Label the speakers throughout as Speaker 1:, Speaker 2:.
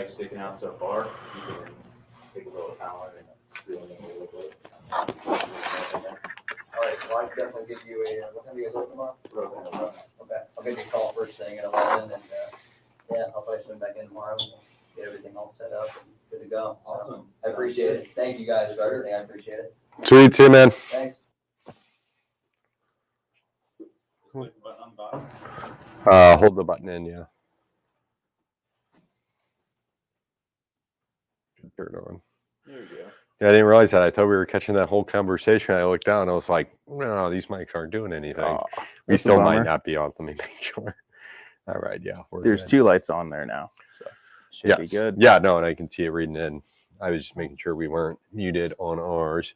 Speaker 1: sticking out so far, you can take a little Allen and screw them in a little bit. All
Speaker 2: right, well, I can definitely give you a, what time do you guys open tomorrow? Okay, I'll give you a call first thing at 11, and yeah, I'll probably swing back in tomorrow and get everything all set up and good to go.
Speaker 1: Awesome.
Speaker 2: So, I appreciate it. Thank you guys for everything. I appreciate it.
Speaker 3: Sweet, too, man.
Speaker 2: Thanks.
Speaker 1: Click the button on the bottom.
Speaker 3: Hold the button in, yeah. Should turn it on.
Speaker 1: There we go.
Speaker 3: Yeah, I didn't realize that. I thought we were catching that whole conversation. I looked down and I was like, no, these mics aren't doing anything. We still might not be on. Let me make sure. All right, yeah.
Speaker 4: There's
Speaker 3: good.
Speaker 4: 2 lights on there now, so should be good.
Speaker 3: Yeah, no, and I can see it reading in. I was just making sure we weren't muted on ours.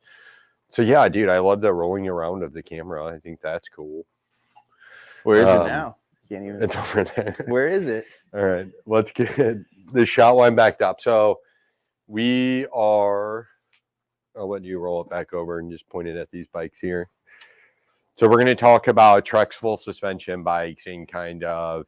Speaker 3: So yeah, dude, I love the rolling around of the camera. I think that's cool.
Speaker 4: Where is it now? Can't even.
Speaker 3: It's over there.
Speaker 4: Where is it?
Speaker 3: All right, let's get the shot line backed up. So we are, I'll let you roll it back over and just point it at these bikes here. So we're going to talk about Trek's full suspension bikes and kind of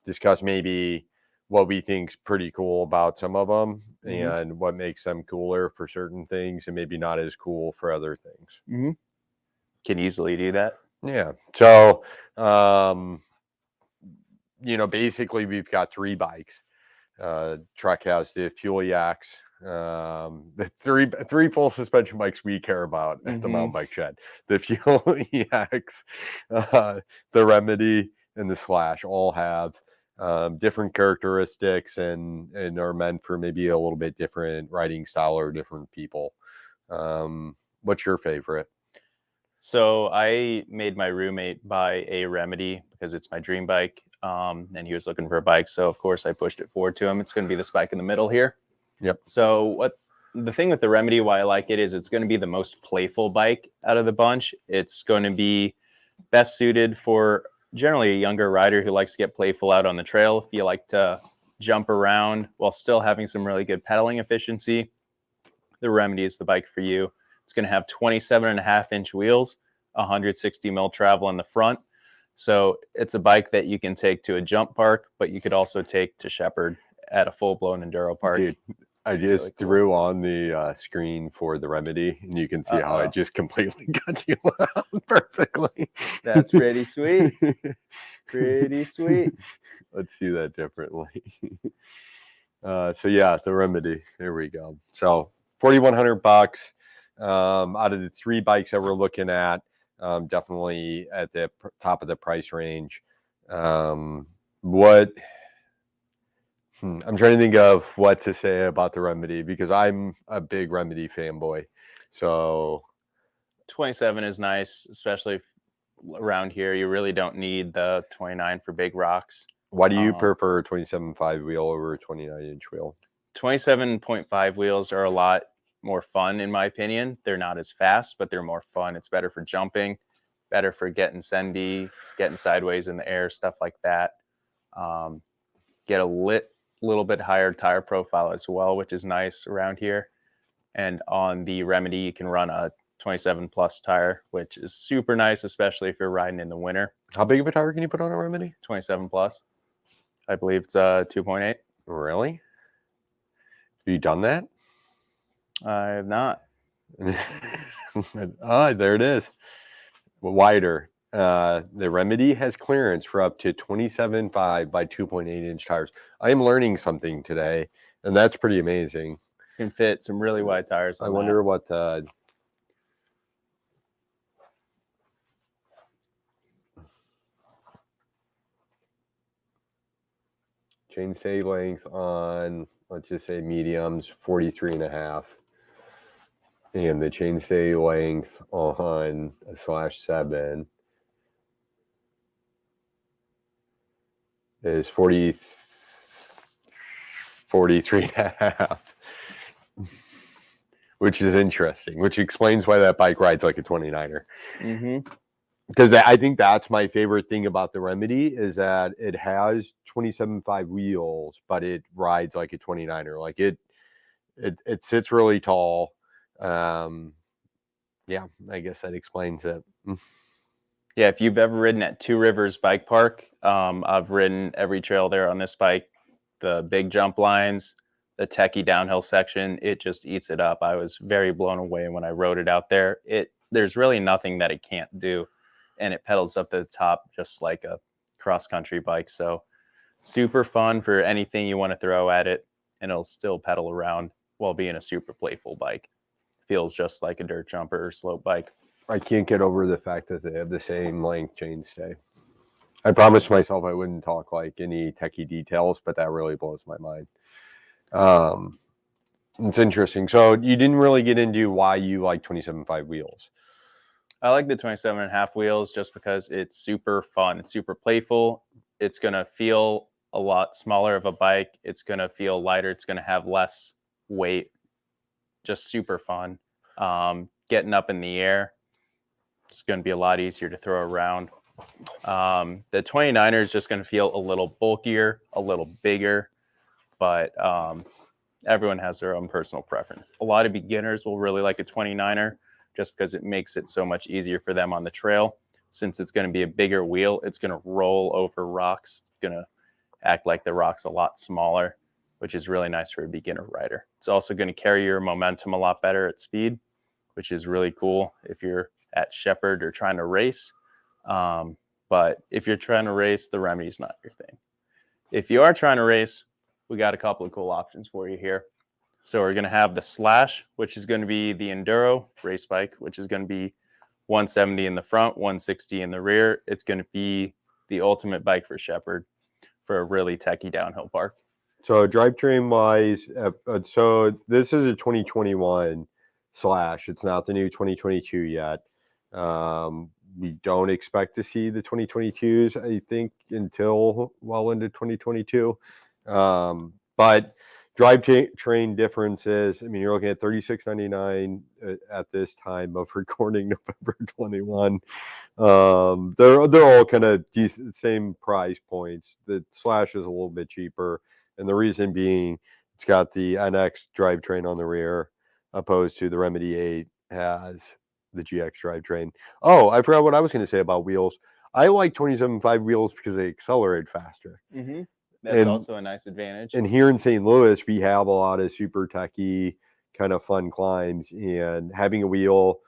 Speaker 3: discuss maybe what we think's pretty cool about some of them and what makes them cooler for certain things and maybe not as cool for other things.
Speaker 4: Can easily do that.
Speaker 3: Yeah. So, basically we've got 3 bikes. Trek has the Fuel Yaks, the three full suspension bikes we care about at the mountain bike shed. The Fuel Yaks, the Remedy, and the Slash all have different characteristics and are meant for maybe a little bit different riding style or different people. What's your favorite?
Speaker 4: So I made my roommate buy a Remedy because it's my dream bike, and he was looking for a bike. So of course I pushed it forward to him. It's going to be this bike in the middle here.
Speaker 3: Yep.
Speaker 4: So the thing with the Remedy, why I like it, is it's going to be the most playful bike out of the bunch. It's going to be best suited for generally a younger rider who likes to get playful out on the trail. If you like to jump around while still having some really good pedaling efficiency, the Remedy is the bike for you. It's going to have 27.5-inch wheels, 160 mil travel in the front. So it's a bike that you can take to a jump park, but you could also take to Shepherd at a full-blown enduro park.
Speaker 3: Dude, I just really threw on the screen for the Remedy, and you can see how it just completely cut you out perfectly.
Speaker 4: That's pretty sweet. Pretty sweet.
Speaker 3: Let's see that differently. So yeah, the Remedy. There we go. So $4,100. Out of the 3 bikes that we're looking at, definitely at the top of the price range. I'm trying to think of what to say about the Remedy because I'm a big Remedy fanboy. So
Speaker 4: 27 is nice, especially around here. You really don't need the 29 for big rocks.
Speaker 3: Why do you prefer 27.5 wheel over a 29-inch wheel?
Speaker 4: 27.5 wheels are a lot more fun, in my opinion. They're not as fast, but they're more fun. It's better for jumping, better for getting sendy, getting sideways in the air, stuff like that. Get a little bit higher tire profile as well, which is nice around here. And on the Remedy, you can run a 27 plus tire, which is super nice, especially if you're riding in the winter.
Speaker 3: How big of a tire can you put on a Remedy?
Speaker 4: 27 plus. I believe it's 2.8.
Speaker 3: Really? Have you done that?
Speaker 4: I have not.
Speaker 3: There it is. Wider. The Remedy has clearance for up to 27.5 by 2.8-inch tires. I am learning something today, and that's pretty amazing.
Speaker 4: Can fit some really wide tires on
Speaker 3: I wonder what chainstay length on, let's just say mediums, 43.5. And the chainstay length on a /7 is 43.5, which is interesting, which explains why that bike rides like a 29er. Because I think that's my favorite thing about the Remedy is that it has 27.5 wheels, but it rides like a 29er. Like it sits really tall. Yeah, I guess that explains it.
Speaker 4: Yeah, if you've ever ridden at Two Rivers Bike Park, I've ridden every trail there on this bike. The big jump lines, the techie downhill section, it just eats it up. I was very blown away when I rode it out there. There's really nothing that it can't do, and it pedals up to the top just like a cross-country bike. So super fun for anything you want to throw at it, and it'll still pedal around while being a super playful bike. Feels just like a dirt jumper or slope bike.
Speaker 3: I can't get over the fact that they have the same length chainstay. I promised myself I wouldn't talk like any techie details, but that really blows my mind. It's interesting. So you didn't really get into why you like 27.5 wheels.
Speaker 4: I like the 27.5 wheels just because it's super fun. It's super playful. It's going to feel a lot smaller of a bike. It's going to feel lighter. It's going to have less weight. Just super fun. Getting up in the air, it's going to be a lot easier to throw around. The 29er is just going to feel a little bulkier, a little bigger, but everyone has their own personal preference. A lot of beginners will really like a 29er just because it makes it so much easier for them on the trail. Since it's going to be a bigger wheel, it's going to roll over rocks. It's going to act like the rock's a lot smaller, which is really nice for a beginner rider. It's also going to carry your momentum a lot better at speed, which is really cool if you're at Shepherd or trying to race. But if you're trying to race, the Remedy's not your thing. If you are trying to race, we got a couple of cool options for you here. So we're going to have the Slash, which is going to be the Enduro race bike, which is going to be 170 in the front, 160 in the rear. It's going to be the ultimate bike for Shepherd for a really techie downhill park.
Speaker 3: So drivetrain wise, so this is a 2021 Slash. It's not the new 2022 yet. We don't expect to see the 2022s, I think, until well into 2022. But drivetrain differences, I mean, you're looking at $36.99 at this time of recording, November 21. They're all kind of same price points. The Slash is a little bit cheaper, and the reason being it's got the NX drivetrain on the rear, opposed to the Remedy 8 has the GX drivetrain. Oh, I forgot what I was going to say about wheels. I like 27.5 wheels because they accelerate faster.
Speaker 4: Mm-hmm. That's also a nice advantage.
Speaker 3: And here in St. Louis, we have a lot of super techie kind of fun climbs, and having a wheel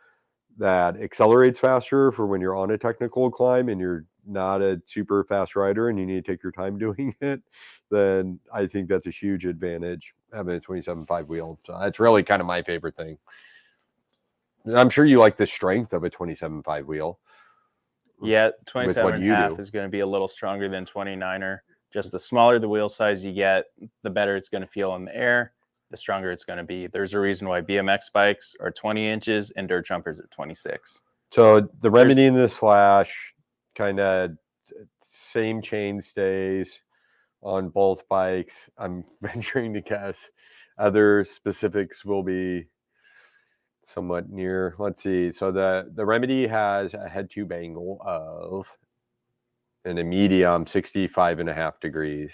Speaker 3: that accelerates faster for when you're on a technical climb and you're not a super fast rider and you need to take your time doing it, then I think that's a huge advantage having a 27.5 wheel. So that's really kind of my favorite thing. And I'm sure you like the strength of a 27.5 wheel.
Speaker 4: Yeah, 27.5 is going to be a little stronger than 29er. Just the smaller the wheel size you get, the better it's going to feel in the air, the stronger it's going to be. There's a reason why BMX bikes are 20 inches and dirt jumpers are 26.
Speaker 3: So the Remedy and the Slash, kind of same chain stays on both bikes. I'm venturing to guess other specifics will be somewhat near. Let's see. So the Remedy has a head tube angle of in a medium 65.5 degrees.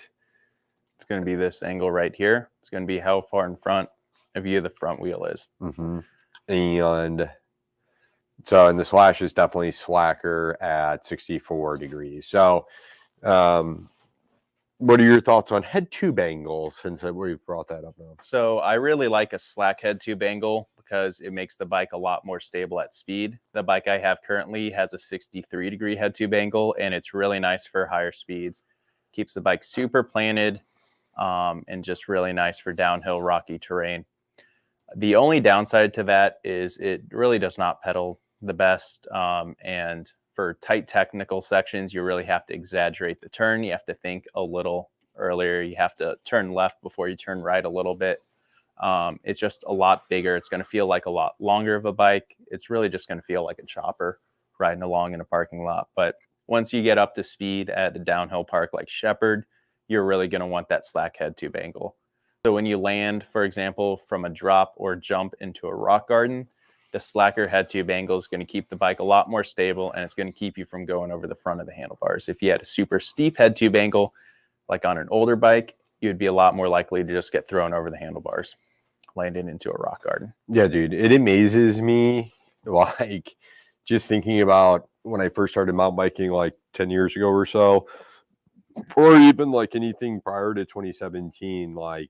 Speaker 4: It's going to be this angle right here. It's going to be how far in front of you the front wheel is.
Speaker 3: Mm-hmm. And so, and the Slash is definitely slacker at 64 degrees. So, what are your thoughts on head tube angle since we brought that up now?
Speaker 4: So I really like a slack head tube angle because it makes the bike a lot more stable at speed. The bike I have currently has a 63 degree head tube angle, and it's really nice for higher speeds. Keeps the bike super planted and just really nice for downhill rocky terrain. The only downside to that is it really does not pedal the best, and for tight technical sections, you really have to exaggerate the turn. You have to think a little earlier. You have to turn left before you turn right a little bit. It's just a lot bigger. It's going to feel like a lot longer of a bike. It's really just going to feel like a chopper riding along in a parking lot. But once you get up to speed at a downhill park like Shepherd, you're really going to want that slack head tube angle. So when you land, for example, from a drop or jump into a rock garden, the slacker head tube angle is going to keep the bike a lot more stable, and it's going to keep you from going over the front of the handlebars. If you had a super steep head tube angle, like on an older bike, you'd be a lot more likely to just get thrown over the handlebars, landing into a rock garden.
Speaker 3: Yeah, dude, it amazes me, like, just thinking about when I first started mountain biking like 10 years ago or so, or even like anything prior to 2017, like,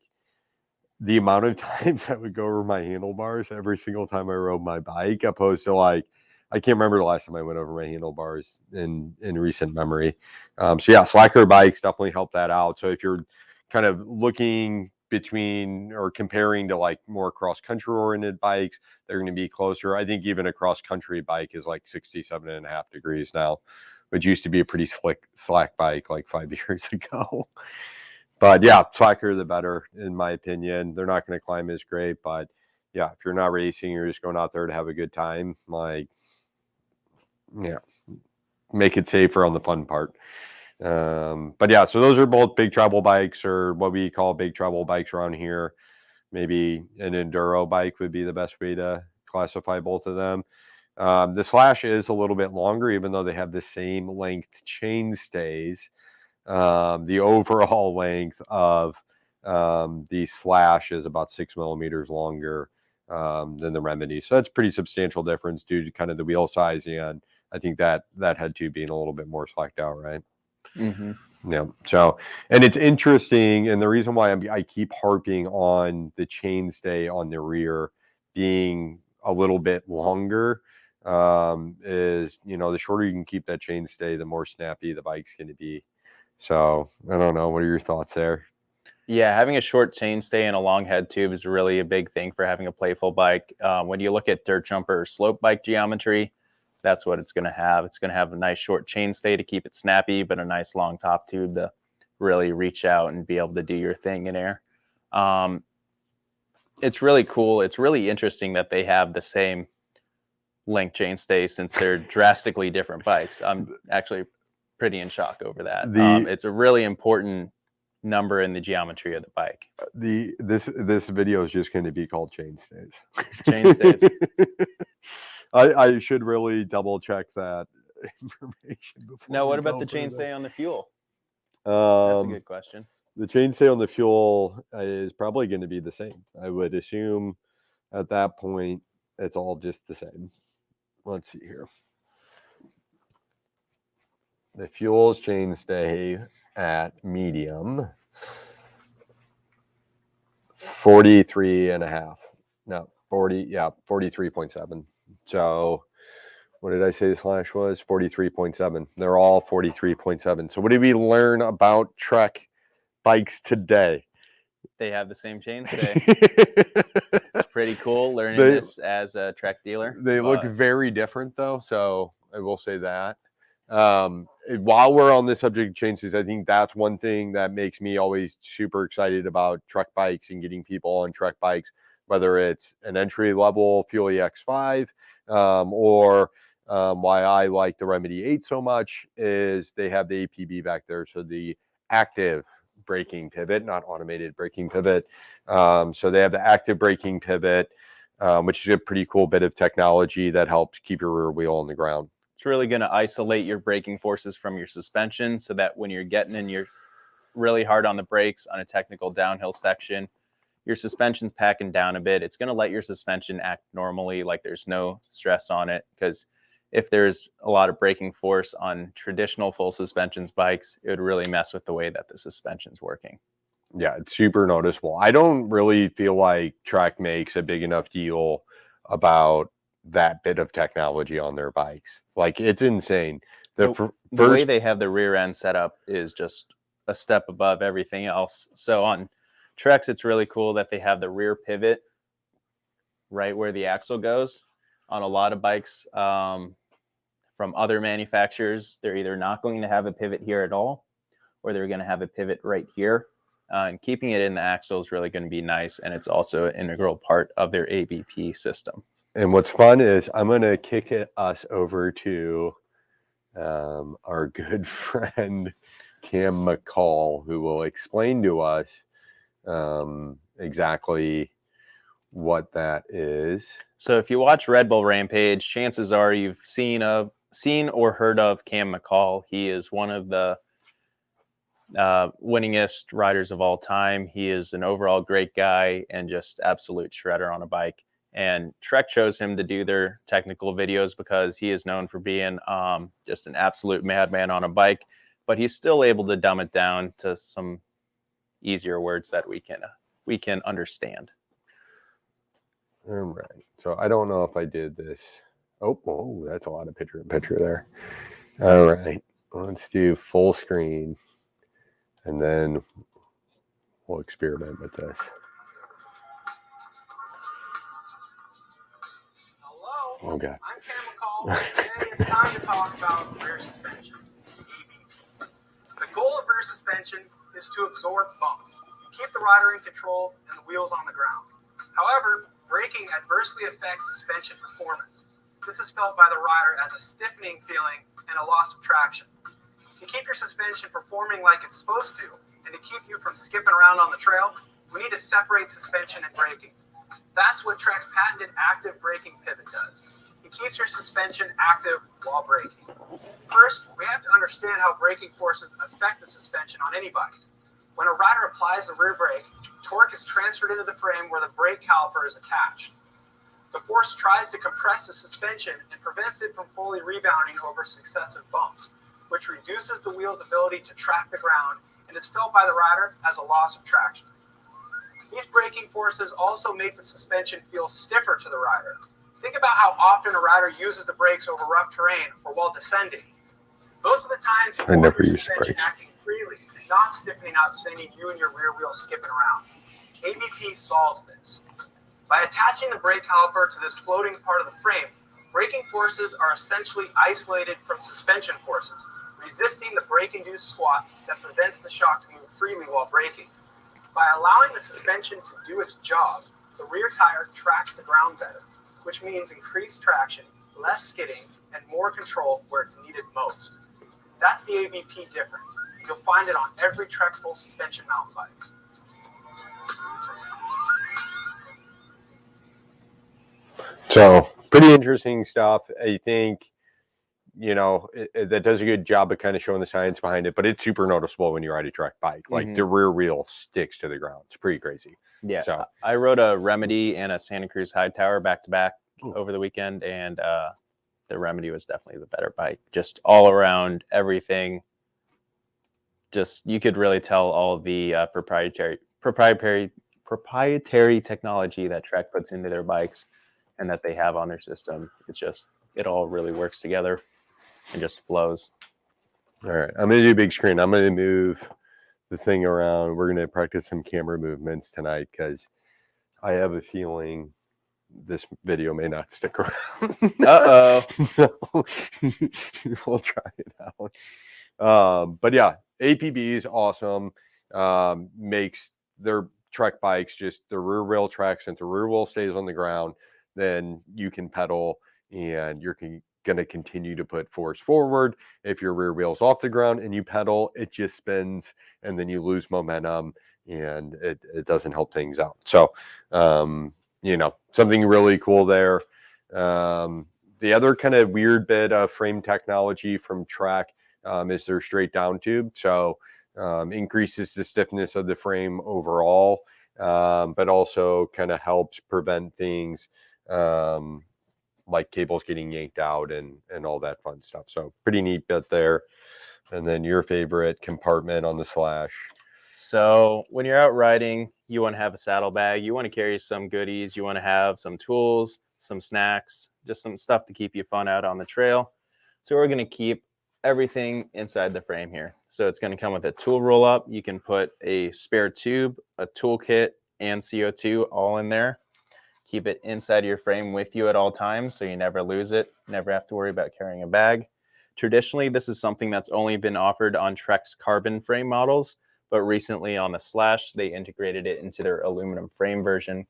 Speaker 3: the amount of times I would go over my handlebars every single time I rode my bike, opposed to like, I can't remember the last time I went over my handlebars in recent memory. So yeah, slacker bikes definitely help that out. So if you're kind of looking between or comparing to like more cross country oriented bikes, they're going to be closer. I think even a cross country bike is like 67.5 degrees now, which used to be a pretty slack bike like 5 years ago. But yeah, slacker the better, in my opinion. They're not going to climb as great, but yeah, if you're not racing, you're just going out there to have a good time. Like, yeah, make it safer on the fun part. But yeah, so those are both big travel bikes, or what we call big travel bikes around here. Maybe an enduro bike would be the best way to classify both of them. The Slash is a little bit longer, even though they have the same length chainstays. The overall length of the Slash is about 6 millimeters longer than the Remedy. So that's a pretty substantial difference due to kind of the wheel size, and I think that head tube being a little bit more slacked out, right?
Speaker 4: Mm-hmm.
Speaker 3: Yeah. So, and it's interesting, and the reason why I keep harping on the chainstay on the rear being a little bit longer is, the shorter you can keep that chainstay, the more snappy the bike's going to be. So I don't know. What are your thoughts there?
Speaker 4: Yeah, having a short chainstay and a long head tube is really a big thing for having a playful bike. When you look at dirt jumper or slope bike geometry, that's what it's going to have. It's going to have a nice short chainstay to keep it snappy, but a nice long top tube to really reach out and be able to do your thing in air. It's really cool. It's really interesting that they have the same length chainstay since they're drastically different bikes. I'm actually pretty in shock over that. It's a really important number in the geometry of the bike.
Speaker 3: This video is just going to be called chainstays.
Speaker 4: Chainstays.
Speaker 3: I should really double check that information before.
Speaker 4: Now, what about the chainstay on the fuel? That's a good question.
Speaker 3: The chainstay on the fuel is probably going to be the same. I would assume at that point it's all just the same. Let's see here. The fuel's chainstay at medium, 43.5. No, 43.7. So what did I say the Slash was? 43.7. They're all 43.7. So what did we learn about Trek bikes today?
Speaker 4: They have the same chainstay. It's pretty cool learning this as a Trek dealer.
Speaker 3: They look very different though, so I will say that. While we're on the subject of chainstays, I think that's one thing that makes me always super excited about Trek bikes and getting people on Trek bikes, whether it's an entry level Fuel EX5 or why I like the Remedy 8 so much is they have the APB back there, so the active braking pivot, not automated braking pivot. So they have the active braking pivot, which is a pretty cool bit of technology that helps keep your rear wheel on the ground.
Speaker 4: It's really going to isolate your braking forces from your suspension so that when you're getting in your really hard on the brakes on a technical downhill section, your suspension's packing down a bit. It's going to let your suspension act normally, like there's no stress on it, because if there's a lot of braking force on traditional full suspensions bikes, it would really mess with the way that the suspension's working.
Speaker 3: Yeah, it's super noticeable. I don't really feel like Trek makes a big enough deal about that bit of technology on their bikes. Like, it's insane.
Speaker 4: The way they have the rear end set up is just a step above everything else. So on Treks, it's really cool that they have the rear pivot right where the axle goes. On a lot of bikes from other manufacturers, they're either not going to have a pivot here at all, or they're going to have a pivot right here. And keeping it in the axle is really going to be nice, and it's also an integral part of their ABP system.
Speaker 3: And what's fun is I'm going to kick us over to our good friend Cam McCall, who will explain to us exactly what that is.
Speaker 4: So if you watch Red Bull Rampage, chances are you've seen or heard of Cam McCall. He is one of the winningest riders of all time. He is an overall great guy and just absolute shredder on a bike. And Trek chose him to do their technical videos because he is known for being just an absolute madman on a bike, but he's still able to dumb it down to some easier words that we can we can understand.
Speaker 3: All right. So I don't know if I did this. Oh, that's a lot of picture there. All right. Let's do full screen, and then we'll experiment with this.
Speaker 5: Hello,
Speaker 3: Oh, God.
Speaker 5: I'm Cameron Call, and today it's time to talk about rear suspension, ABP. The goal of rear suspension is to absorb bumps, keep the rider in control and the wheels on the ground. However, braking adversely affects suspension performance. This is felt by the rider as a stiffening feeling and a loss of traction. To keep your suspension performing like it's supposed to, and to keep you from skipping around on the trail, we need to separate suspension and braking. That's what Trek's patented active braking pivot does. It keeps your suspension active while braking. First, we have to understand how braking forces affect the suspension on any bike. When a rider applies the rear brake, torque is transferred into the frame where the brake caliper is attached. The force tries to compress the suspension and prevents it from fully rebounding over successive bumps, which reduces the wheel's ability to track the ground and is felt by the rider as a loss of traction. These braking forces also make the suspension feel stiffer to the rider. Think about how often a rider uses the brakes over rough terrain or while descending. Those are the times you want your suspension acting freely and not stiffening up, sending you and your rear wheel skipping around. ABP solves this. By attaching the brake caliper to this floating part of the frame, braking forces are essentially isolated from suspension forces, resisting the brake-induced squat that prevents the shock to move freely while braking. By allowing the suspension to do its job, the rear tire tracks the ground better, which means increased traction, less skidding, and more control where it's needed most. That's the ABP difference. You'll find it on every Trek full suspension mountain bike.
Speaker 3: So pretty interesting stuff. I think, that does a good job of kind of showing the science behind it, but it's super noticeable when you ride a Trek bike. Like the rear wheel sticks to the ground. It's pretty crazy.
Speaker 4: Yeah.
Speaker 3: So
Speaker 4: I rode a Remedy and a Santa Cruz Hightower back to back over the weekend, and the Remedy was definitely the better bike. Just all around everything. Just you could really tell all the proprietary technology that Trek puts into their bikes and that they have on their system. It's just it all really works together and just flows.
Speaker 3: All right, I'm going to do big screen. I'm going to move the thing around. We're going to practice some camera movements tonight because I have a feeling this video may not stick around.
Speaker 4: Uh-oh.
Speaker 3: So we'll try it out. But yeah, APB is awesome. Makes their Trek bikes just the rear wheel tracks, and the rear wheel stays on the ground, then you can pedal and you're going to continue to put force forward. If your rear wheel's off the ground and you pedal, it just spins and then you lose momentum and it doesn't help things out. So, something really cool there. The other kind of weird bit of frame technology from Trek is their straight down tube. So increases the stiffness of the frame overall, but also kind of helps prevent things like cables getting yanked out and all that fun stuff. So pretty neat bit there. And then your favorite compartment on the Slash.
Speaker 4: So when you're out riding, you want to have a saddlebag. You want to carry some goodies. You want to have some tools, some snacks, just some stuff to keep you fun out on the trail. So we're going to keep everything inside the frame here. So it's going to come with a tool roll up. You can put a spare tube, a toolkit, and CO2 all in there. Keep it inside your frame with you at all times so you never lose it, never have to worry about carrying a bag. Traditionally, this is something that's only been offered on Trek's carbon frame models, but recently on the Slash, they integrated it into their aluminum frame version,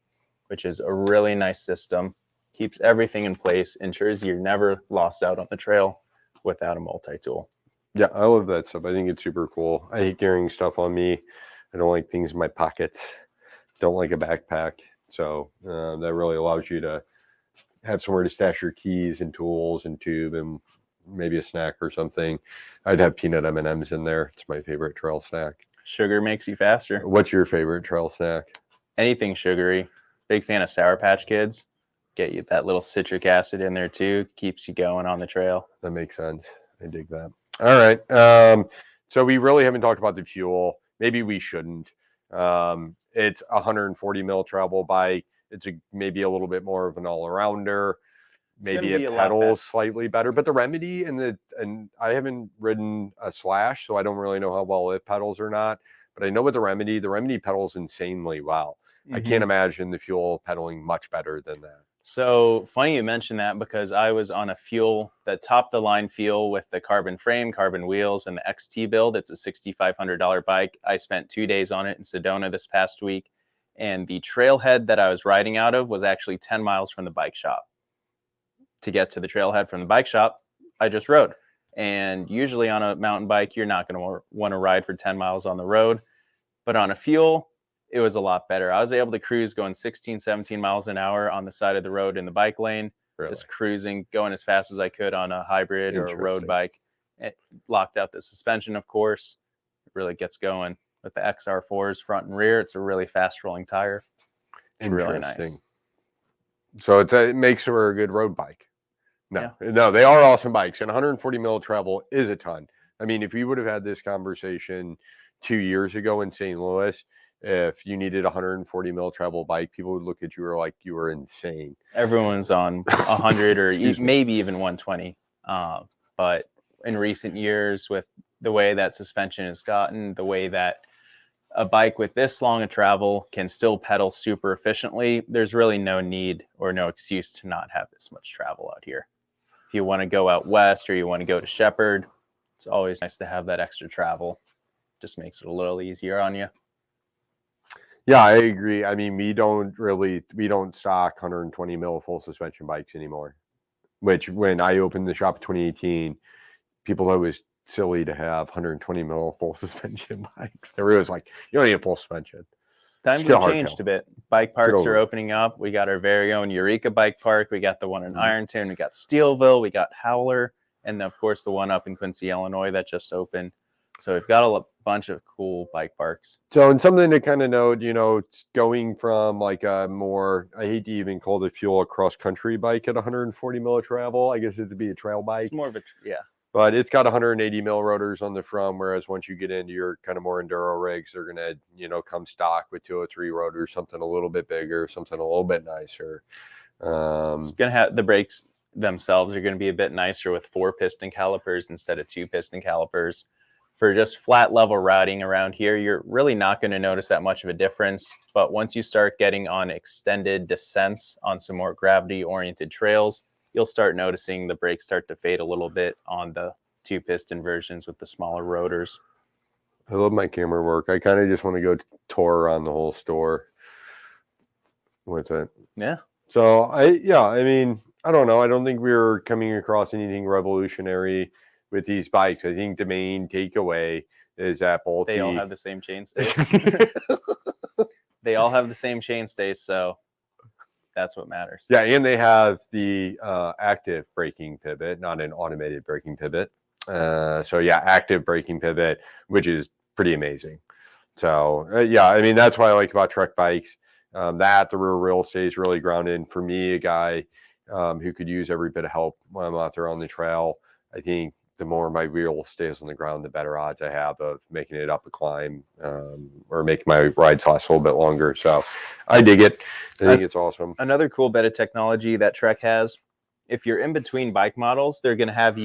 Speaker 4: which is a really nice system. Keeps everything in place, ensures you're never lost out on the trail without a multi-tool.
Speaker 3: Yeah, I love that stuff. I think it's super cool. I hate carrying stuff on me. I don't like things in my pockets. Don't like a backpack. So that really allows you to have somewhere to stash your keys and tools and tube and maybe a snack or something. I'd have peanut M&Ms in there. It's my favorite trail snack.
Speaker 4: Sugar makes you faster.
Speaker 3: What's your favorite trail snack?
Speaker 4: Anything sugary. Big fan of Sour Patch Kids. Get you that little citric acid in there too. Keeps you going on the trail.
Speaker 3: That makes sense. I dig that. All right. So we really haven't talked about the fuel. Maybe we shouldn't. it's a 140 mil travel bike. It's maybe a little bit more of an all-arounder. Maybe
Speaker 4: gonna be
Speaker 3: it
Speaker 4: a lot
Speaker 3: pedals slightly better, but the Remedy and I haven't ridden a Slash, so I don't really know how well it pedals or not. But I know with the Remedy pedals insanely well. I can't imagine the Fuel pedaling much better than that.
Speaker 4: So funny you mentioned that, because I was on a Fuel, the top of the line Fuel with the carbon frame, carbon wheels, and the XT build. It's a $6,500 bike. I spent 2 days on it in Sedona this past week, and the trailhead that I was riding out of was actually 10 miles from the bike shop. To get to the trailhead from the bike shop, I just rode. And usually on a mountain bike, you're not going to want to ride for 10 miles on the road. But on a Fuel, it was a lot better. I was able to cruise going 16, 17 miles an hour on the side of the road in the bike lane, just cruising, going as fast as I could on a hybrid or a road bike. It locked out the suspension, of course. It really gets going. With the XR4s front and rear, it's a really fast rolling tire. It's really nice.
Speaker 3: So it makes for a good road bike. No, they are awesome bikes, and 140 mil travel is a ton. I mean, if you would have had this conversation 2 years ago in St. Louis, if you needed a 140 mil travel bike, people would look at you like you were insane.
Speaker 4: Everyone's on 100 or maybe even 120. But in recent years, with the way that suspension has gotten, the way that a bike with this long a travel can still pedal super efficiently, there's really no need or no excuse to not have this much travel out here. If you want to go out west or you want to go to Shepherd, it's always nice to have that extra travel. Just makes it a little easier on you.
Speaker 3: Yeah, I agree. I mean, we don't stock 120 mil full suspension bikes anymore, which when I opened the shop in 2018, people thought it was silly to have 120 mil full suspension bikes. They were always like, you don't need a full suspension.
Speaker 4: Times have changed a bit. Bike parks are opening up. We got our very own Eureka bike park. We got the one in Ironton. We got Steelville. We got Howler. And of course, the one up in Quincy, Illinois that just opened. So we've got a bunch of cool bike parks.
Speaker 3: So, and something to kind of note, going from like a more, I hate to even call the Fuel a cross-country bike at 140 mil travel. I guess it'd be a trail bike.
Speaker 4: It's more of a,
Speaker 3: But it's got 180 mil rotors on the front, whereas once you get into your kind of more enduro rigs, they're going to, come stock with 203 rotors, something a little bit bigger, something a little bit nicer.
Speaker 4: It's going to have the brakes themselves are going to be a bit nicer with 4-piston calipers instead of 2-piston calipers. For just flat level routing around here, you're really not going to notice that much of a difference. But once you start getting on extended descents on some more gravity-oriented trails, you'll start noticing the brakes start to fade a little bit on the 2-piston versions with the smaller rotors.
Speaker 3: I love my camera work. I kind of just want to go tour around the whole store with it.
Speaker 4: Yeah.
Speaker 3: So I mean, I don't know. I don't think we're coming across anything revolutionary with these bikes. I think the main takeaway is that both
Speaker 4: they all have the same chainstays. They all have the same chainstays, so that's what matters.
Speaker 3: Yeah, and they have the active braking pivot, not an automated braking pivot. So yeah, active braking pivot, which is pretty amazing. So yeah, I mean, that's what I like about Trek bikes. The rear wheel stays really grounded. For me, a guy who could use every bit of help when I'm out there on the trail, I think the more my wheel stays on the ground, the better odds I have of making it up a climb or making my rides last a little bit longer. So I dig it. I think it's awesome.
Speaker 4: Another cool bit of technology that Trek has, if you're in between bike models, they're going to have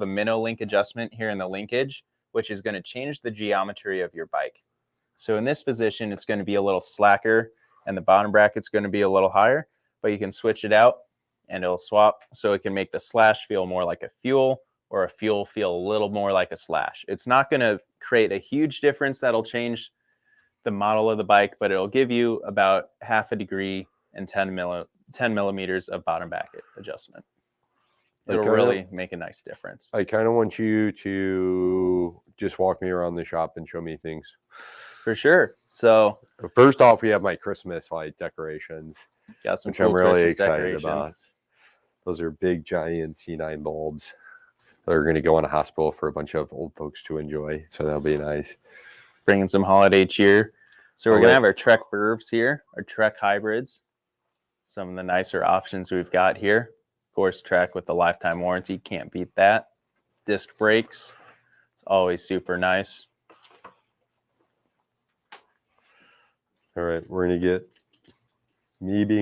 Speaker 4: a minnow link adjustment here in the linkage, which is going to change the geometry of your bike. So in this position, it's going to be a little slacker and the bottom bracket's going to be a little higher, but you can switch it out and it'll swap so it can make the Slash feel more like a Fuel or a Fuel feel a little more like a Slash. It's not going to create a huge difference that'll change the model of the bike, but it'll give you about half a degree and 10 millimeters of bottom bracket adjustment. It'll really make a nice difference.
Speaker 3: I kind of want you to just walk me around the shop and show me things.
Speaker 4: For sure. So
Speaker 3: first off, we have my Christmas light decorations.
Speaker 4: Got some
Speaker 3: which
Speaker 4: cool
Speaker 3: I'm really
Speaker 4: Christmas
Speaker 3: excited about. Those are big, giant C9 bulbs. They're going to go in a hospital for a bunch of old folks to enjoy. So that'll be nice.
Speaker 4: Bringing some holiday cheer. So we're going to have our Trek Verves here, our Trek hybrids. Some of the nicer options we've got here. Of course, Trek with the lifetime warranty. Can't beat that. Disc brakes. It's always super nice.
Speaker 3: All right, we're gonna get me being